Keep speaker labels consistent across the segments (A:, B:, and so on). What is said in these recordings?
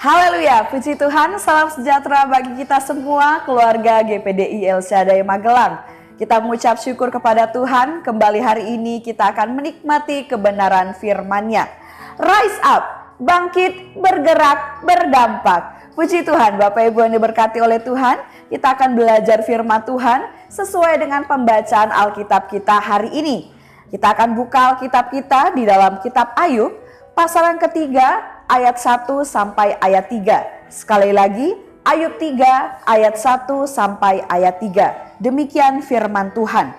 A: Haleluya, puji Tuhan, salam sejahtera bagi kita semua, keluarga GPDI El Shaddai Magelang. Kita mengucap syukur kepada Tuhan, kembali hari ini kita akan menikmati kebenaran firman-Nya. Rise up, bangkit, bergerak, berdampak. Puji Tuhan, Bapak Ibu yang diberkati oleh Tuhan, kita akan belajar firman Tuhan sesuai dengan pembacaan Alkitab kita hari ini. Kita akan buka Alkitab kita di dalam kitab Ayub, pasal yang ketiga, ayat 1 sampai ayat 3. Sekali lagi, Ayub 3 ayat 1 sampai ayat 3. Demikian firman Tuhan.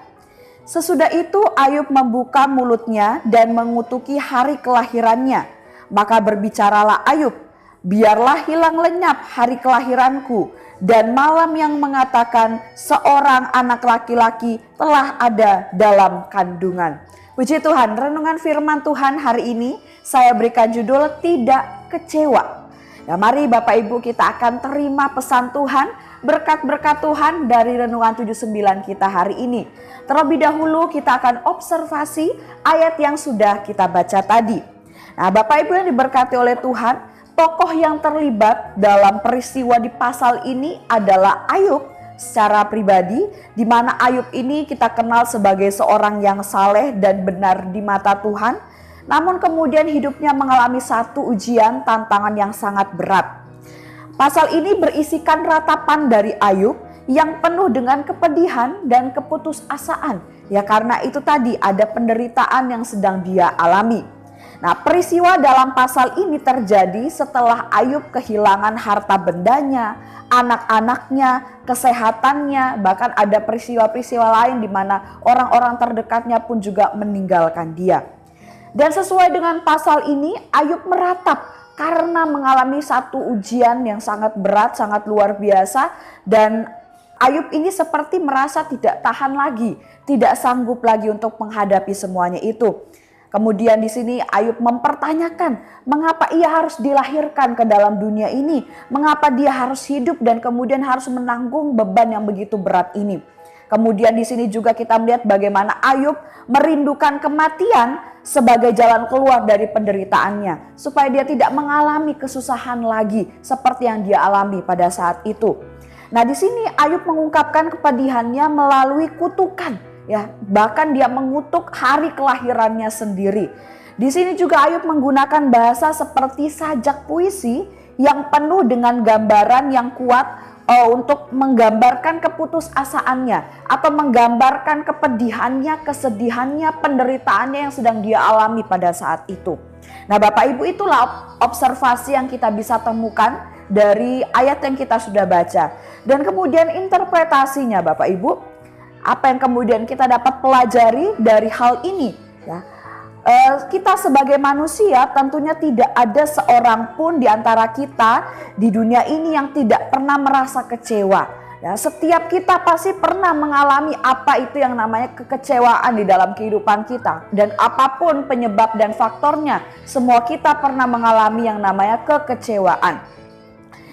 A: Sesudah itu Ayub membuka mulutnya dan mengutuki hari kelahirannya. Maka berbicaralah Ayub, biarlah hilang lenyap hari kelahiranku, dan malam yang mengatakan seorang anak laki-laki telah ada dalam kandungan. Puji Tuhan, renungan firman Tuhan hari ini saya berikan judul tidak kecewa. Ya, mari Bapak Ibu kita akan terima pesan Tuhan, berkat-berkat Tuhan dari renungan 79 kita hari ini. Terlebih dahulu kita akan observasi ayat yang sudah kita baca tadi. Nah, Bapak Ibu yang diberkati oleh Tuhan, tokoh yang terlibat dalam peristiwa di pasal ini adalah Ayub secara pribadi, di mana Ayub ini kita kenal sebagai seorang yang saleh dan benar di mata Tuhan. Namun kemudian hidupnya mengalami satu ujian tantangan yang sangat berat. Pasal ini berisikan ratapan dari Ayub yang penuh dengan kepedihan dan keputusasaan. Ya, karena itu tadi ada penderitaan yang sedang dia alami. Nah, peristiwa dalam pasal ini terjadi setelah Ayub kehilangan harta bendanya, anak-anaknya, kesehatannya, bahkan ada peristiwa-peristiwa lain di mana orang-orang terdekatnya pun juga meninggalkan dia. Dan sesuai dengan pasal ini, Ayub meratap karena mengalami satu ujian yang sangat berat, sangat luar biasa, dan Ayub ini seperti merasa tidak tahan lagi, tidak sanggup lagi untuk menghadapi semuanya itu. Kemudian di sini Ayub mempertanyakan mengapa ia harus dilahirkan ke dalam dunia ini, mengapa dia harus hidup dan kemudian harus menanggung beban yang begitu berat ini. Kemudian di sini juga kita melihat bagaimana Ayub merindukan kematian sebagai jalan keluar dari penderitaannya, supaya dia tidak mengalami kesusahan lagi seperti yang dia alami pada saat itu. Nah, di sini Ayub mengungkapkan kepedihannya melalui kutukan. Ya, bahkan dia mengutuk hari kelahirannya sendiri. Di sini juga Ayub menggunakan bahasa seperti sajak puisi yang penuh dengan gambaran yang kuat untuk menggambarkan keputusasaannya atau menggambarkan kepedihannya, kesedihannya, penderitaannya yang sedang dia alami pada saat itu. Nah, Bapak Ibu, itulah observasi yang kita bisa temukan dari ayat yang kita sudah baca. Dan kemudian interpretasinya Bapak Ibu, apa yang kemudian kita dapat pelajari dari hal ini, ya, kita sebagai manusia tentunya tidak ada seorang pun di antara kita di dunia ini yang tidak pernah merasa kecewa. Ya, setiap kita pasti pernah mengalami apa itu yang namanya kekecewaan di dalam kehidupan kita, dan apapun penyebab dan faktornya, semua kita pernah mengalami yang namanya kekecewaan.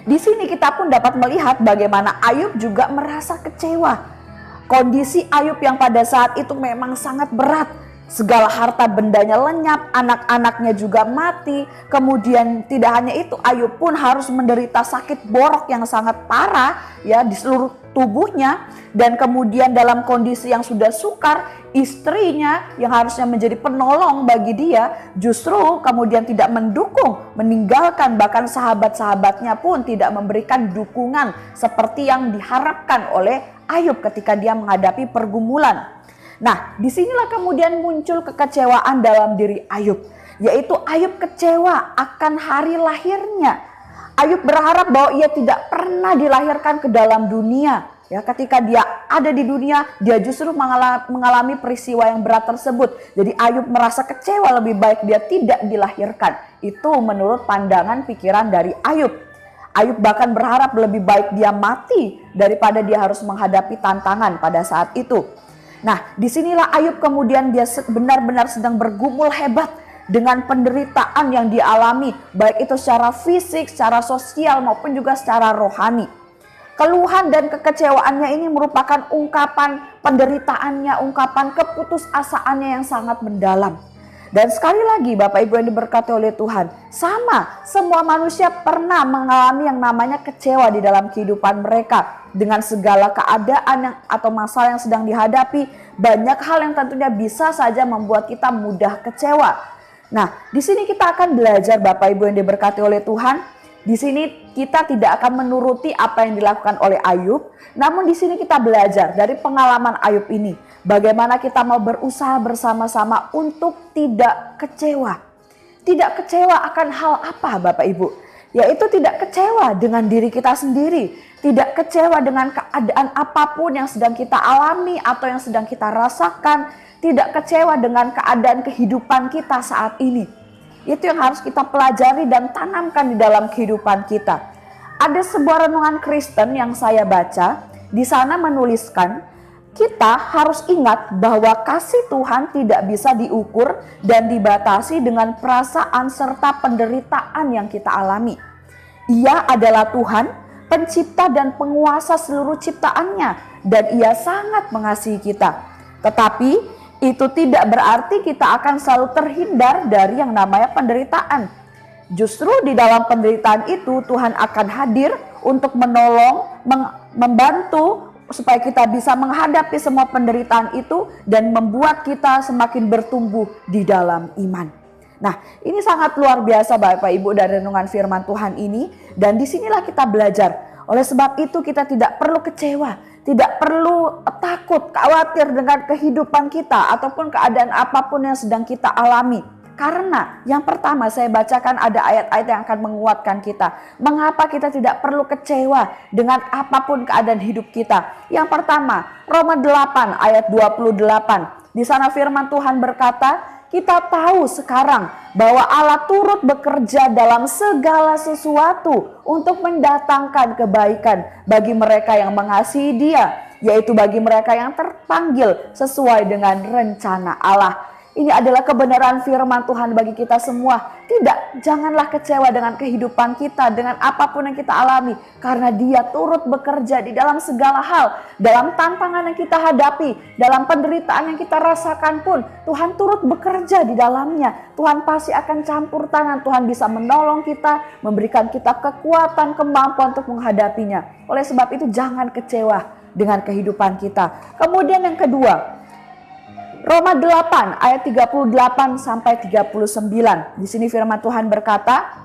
A: Di sini kita pun dapat melihat bagaimana Ayub juga merasa kecewa. Kondisi Ayub yang pada saat itu memang sangat berat. Segala harta bendanya lenyap, anak-anaknya juga mati. Kemudian tidak hanya itu, Ayub pun harus menderita sakit borok yang sangat parah ya di seluruh tubuhnya. Dan kemudian dalam kondisi yang sudah sukar, istrinya yang harusnya menjadi penolong bagi dia justru kemudian tidak mendukung, meninggalkan, bahkan sahabat-sahabatnya pun tidak memberikan dukungan seperti yang diharapkan oleh Ayub ketika dia menghadapi pergumulan. Nah, disinilah kemudian muncul kekecewaan dalam diri Ayub, yaitu Ayub kecewa akan hari lahirnya. Ayub berharap bahwa ia tidak pernah dilahirkan ke dalam dunia. Ya, ketika dia ada di dunia, dia justru mengalami peristiwa yang berat tersebut. Jadi Ayub merasa kecewa, lebih baik dia tidak dilahirkan. Itu menurut pandangan pikiran dari Ayub. Ayub bahkan berharap lebih baik dia mati daripada dia harus menghadapi tantangan pada saat itu. Nah, disinilah Ayub kemudian dia benar-benar sedang bergumul hebat dengan penderitaan yang dialami, baik itu secara fisik, secara sosial maupun juga secara rohani. Keluhan dan kekecewaannya ini merupakan ungkapan penderitaannya, ungkapan keputusasaannya yang sangat mendalam. Dan sekali lagi Bapak Ibu yang diberkati oleh Tuhan, sama, semua manusia pernah mengalami yang namanya kecewa di dalam kehidupan mereka. Dengan segala keadaan atau masalah yang sedang dihadapi, banyak hal yang tentunya bisa saja membuat kita mudah kecewa. Nah, di sini kita akan belajar Bapak Ibu yang diberkati oleh Tuhan. Di sini kita tidak akan menuruti apa yang dilakukan oleh Ayub, namun di sini kita belajar dari pengalaman Ayub ini, bagaimana kita mau berusaha bersama-sama untuk tidak kecewa. Tidak kecewa akan hal apa Bapak Ibu? Yaitu tidak kecewa dengan diri kita sendiri, tidak kecewa dengan keadaan apapun yang sedang kita alami atau yang sedang kita rasakan, tidak kecewa dengan keadaan kehidupan kita saat ini. Itu yang harus kita pelajari dan tanamkan di dalam kehidupan kita. Ada sebuah renungan Kristen yang saya baca, di sana menuliskan, kita harus ingat bahwa kasih Tuhan tidak bisa diukur dan dibatasi dengan perasaan serta penderitaan yang kita alami. Ia adalah Tuhan, pencipta dan penguasa seluruh ciptaannya, dan Ia sangat mengasihi kita. Tetapi itu tidak berarti kita akan selalu terhindar dari yang namanya penderitaan. Justru di dalam penderitaan itu Tuhan akan hadir untuk menolong, membantu supaya kita bisa menghadapi semua penderitaan itu dan membuat kita semakin bertumbuh di dalam iman. Nah, ini sangat luar biasa Bapak Ibu dari renungan firman Tuhan ini, dan disinilah kita belajar. Oleh sebab itu kita tidak perlu kecewa. Tidak perlu takut, khawatir dengan kehidupan kita ataupun keadaan apapun yang sedang kita alami. Karena yang pertama saya bacakan ada ayat-ayat yang akan menguatkan kita. Mengapa kita tidak perlu kecewa dengan apapun keadaan hidup kita. Yang pertama, Roma 8 ayat 28. Di sana firman Tuhan berkata, kita tahu sekarang bahwa Allah turut bekerja dalam segala sesuatu untuk mendatangkan kebaikan bagi mereka yang mengasihi Dia, yaitu bagi mereka yang terpanggil sesuai dengan rencana Allah. Ini adalah kebenaran firman Tuhan bagi kita semua. Tidak, janganlah kecewa dengan kehidupan kita, dengan apapun yang kita alami. Karena Dia turut bekerja di dalam segala hal. Dalam tantangan yang kita hadapi, dalam penderitaan yang kita rasakan pun, Tuhan turut bekerja di dalamnya. Tuhan pasti akan campur tangan, Tuhan bisa menolong kita, memberikan kita kekuatan, kemampuan untuk menghadapinya. Oleh sebab itu jangan kecewa dengan kehidupan kita. Kemudian yang kedua, Roma 8 ayat 38 sampai 39. Di sini firman Tuhan berkata,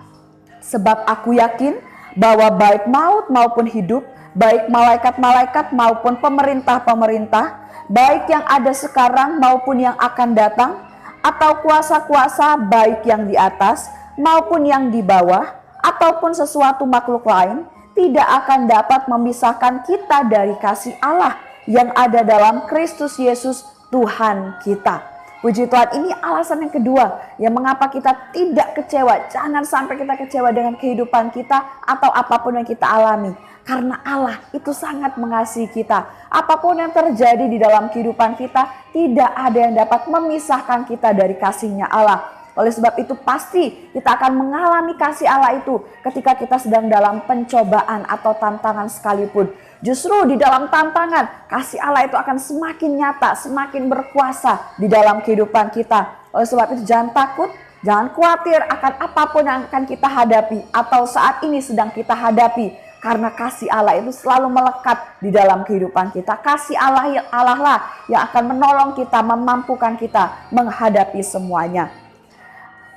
A: sebab aku yakin bahwa baik maut maupun hidup, baik malaikat-malaikat maupun pemerintah-pemerintah, baik yang ada sekarang maupun yang akan datang, atau kuasa-kuasa baik yang di atas maupun yang di bawah, ataupun sesuatu makhluk lain, tidak akan dapat memisahkan kita dari kasih Allah yang ada dalam Kristus Yesus Tuhan kita. Puji Tuhan, ini alasan yang kedua yang mengapa kita tidak kecewa. Jangan sampai kita kecewa dengan kehidupan kita atau apapun yang kita alami. Karena Allah itu sangat mengasihi kita. Apapun yang terjadi di dalam kehidupan kita, tidak ada yang dapat memisahkan kita dari kasih-Nya Allah. Oleh sebab itu pasti kita akan mengalami kasih Allah itu ketika kita sedang dalam pencobaan atau tantangan sekalipun. Justru di dalam tantangan, kasih Allah itu akan semakin nyata, semakin berkuasa di dalam kehidupan kita. Oleh sebab itu jangan takut, jangan khawatir akan apapun yang akan kita hadapi atau saat ini sedang kita hadapi. Karena kasih Allah itu selalu melekat di dalam kehidupan kita. Kasih Allah lah yang akan menolong kita, memampukan kita menghadapi semuanya.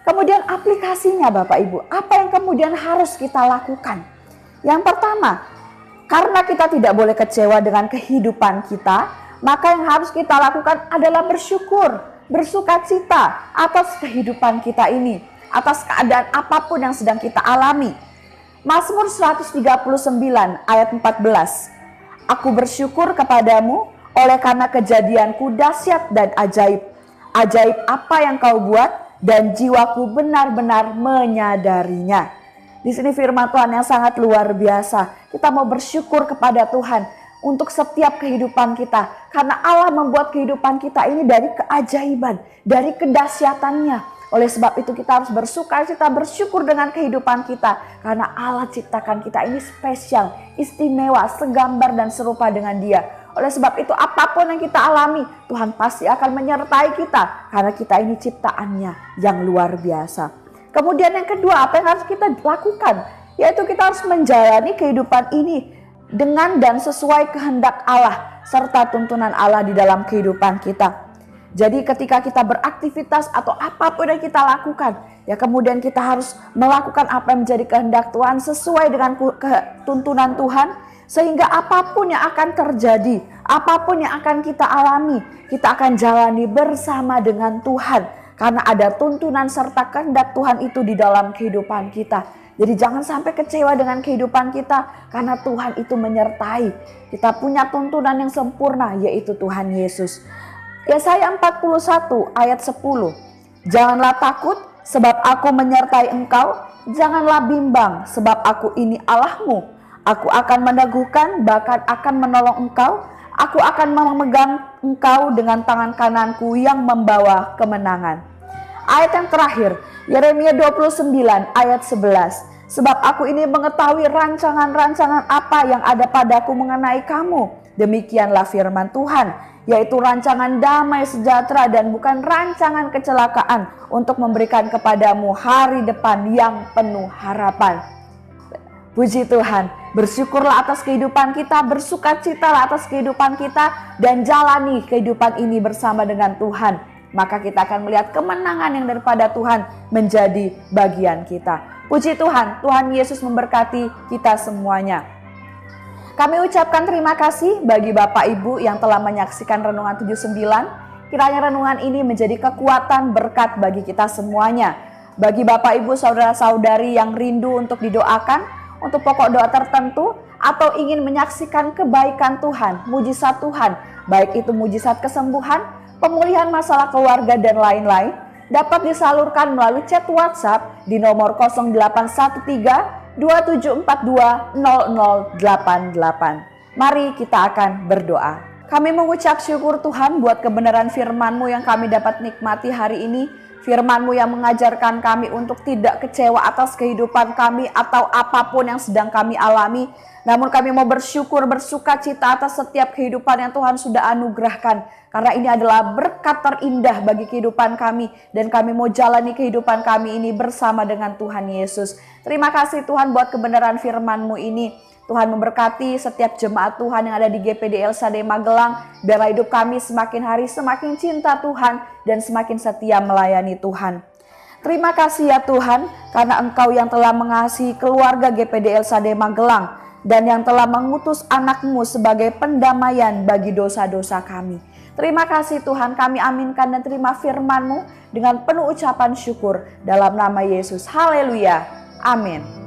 A: Kemudian aplikasinya Bapak Ibu, apa yang kemudian harus kita lakukan? Yang pertama, karena kita tidak boleh kecewa dengan kehidupan kita, maka yang harus kita lakukan adalah bersyukur, bersukacita atas kehidupan kita ini, atas keadaan apapun yang sedang kita alami. Mazmur 139 ayat 14. Aku bersyukur kepadamu oleh karena kejadianku dahsyat dan ajaib. Ajaib apa yang kau buat dan jiwaku benar-benar menyadarinya. Di sini firman Tuhan yang sangat luar biasa. Kita mau bersyukur kepada Tuhan untuk setiap kehidupan kita. Karena Allah membuat kehidupan kita ini dari keajaiban, dari kedahsyatannya. Oleh sebab itu kita harus bersukacita, bersyukur dengan kehidupan kita. Karena Allah ciptakan kita ini spesial, istimewa, segambar dan serupa dengan Dia. Oleh sebab itu apapun yang kita alami, Tuhan pasti akan menyertai kita. Karena kita ini ciptaannya yang luar biasa. Kemudian yang kedua, apa yang harus kita lakukan? Yaitu kita harus menjalani kehidupan ini dengan dan sesuai kehendak Allah serta tuntunan Allah di dalam kehidupan kita. Jadi ketika kita beraktivitas atau apapun yang kita lakukan, ya kemudian kita harus melakukan apa yang menjadi kehendak Tuhan sesuai dengan tuntunan Tuhan, sehingga apapun yang akan terjadi, apapun yang akan kita alami, kita akan jalani bersama dengan Tuhan. Karena ada tuntunan serta kehendak Tuhan itu di dalam kehidupan kita. Jadi jangan sampai kecewa dengan kehidupan kita, karena Tuhan itu menyertai. Kita punya tuntunan yang sempurna, yaitu Tuhan Yesus. Yesaya 41 ayat 10. Janganlah takut sebab aku menyertai engkau. Janganlah bimbang sebab aku ini Allahmu. Aku akan meneguhkan, bahkan akan menolong engkau. Aku akan memegang engkau dengan tangan kananku yang membawa kemenangan. Ayat yang terakhir, Yeremia 29 ayat 11. Sebab aku ini mengetahui rancangan-rancangan apa yang ada padaku mengenai kamu. Demikianlah firman Tuhan, yaitu rancangan damai sejahtera dan bukan rancangan kecelakaan, untuk memberikan kepadamu hari depan yang penuh harapan. Puji Tuhan, bersyukurlah atas kehidupan kita, bersukacitalah atas kehidupan kita, dan jalani kehidupan ini bersama dengan Tuhan. Maka kita akan melihat kemenangan yang daripada Tuhan menjadi bagian kita. Puji Tuhan, Tuhan Yesus memberkati kita semuanya. Kami ucapkan terima kasih bagi Bapak Ibu yang telah menyaksikan Renungan 79. Kiranya renungan ini menjadi kekuatan berkat bagi kita semuanya. Bagi Bapak Ibu saudara-saudari yang rindu untuk didoakan, untuk pokok doa tertentu, atau ingin menyaksikan kebaikan Tuhan, mujizat Tuhan, baik itu mujizat kesembuhan, pemulihan masalah keluarga dan lain-lain, dapat disalurkan melalui chat WhatsApp di nomor 0813 2742 0088. Mari kita akan berdoa. Kami mengucap syukur Tuhan buat kebenaran firman-Mu yang kami dapat nikmati hari ini. Firman-Mu yang mengajarkan kami untuk tidak kecewa atas kehidupan kami atau apapun yang sedang kami alami. Namun kami mau bersyukur, bersuka cita atas setiap kehidupan yang Tuhan sudah anugerahkan. Karena ini adalah berkat terindah bagi kehidupan kami. Dan kami mau jalani kehidupan kami ini bersama dengan Tuhan Yesus. Terima kasih Tuhan buat kebenaran firman-Mu ini. Tuhan memberkati setiap jemaat Tuhan yang ada di GPD El Shaddai Magelang. Biarlah hidup kami semakin hari semakin cinta Tuhan dan semakin setia melayani Tuhan. Terima kasih ya Tuhan, karena Engkau yang telah mengasihi keluarga GPD El Shaddai Magelang dan yang telah mengutus anak-Mu sebagai pendamaian bagi dosa-dosa kami. Terima kasih Tuhan, kami aminkan dan terima firman-Mu dengan penuh ucapan syukur dalam nama Yesus. Haleluya. Amin.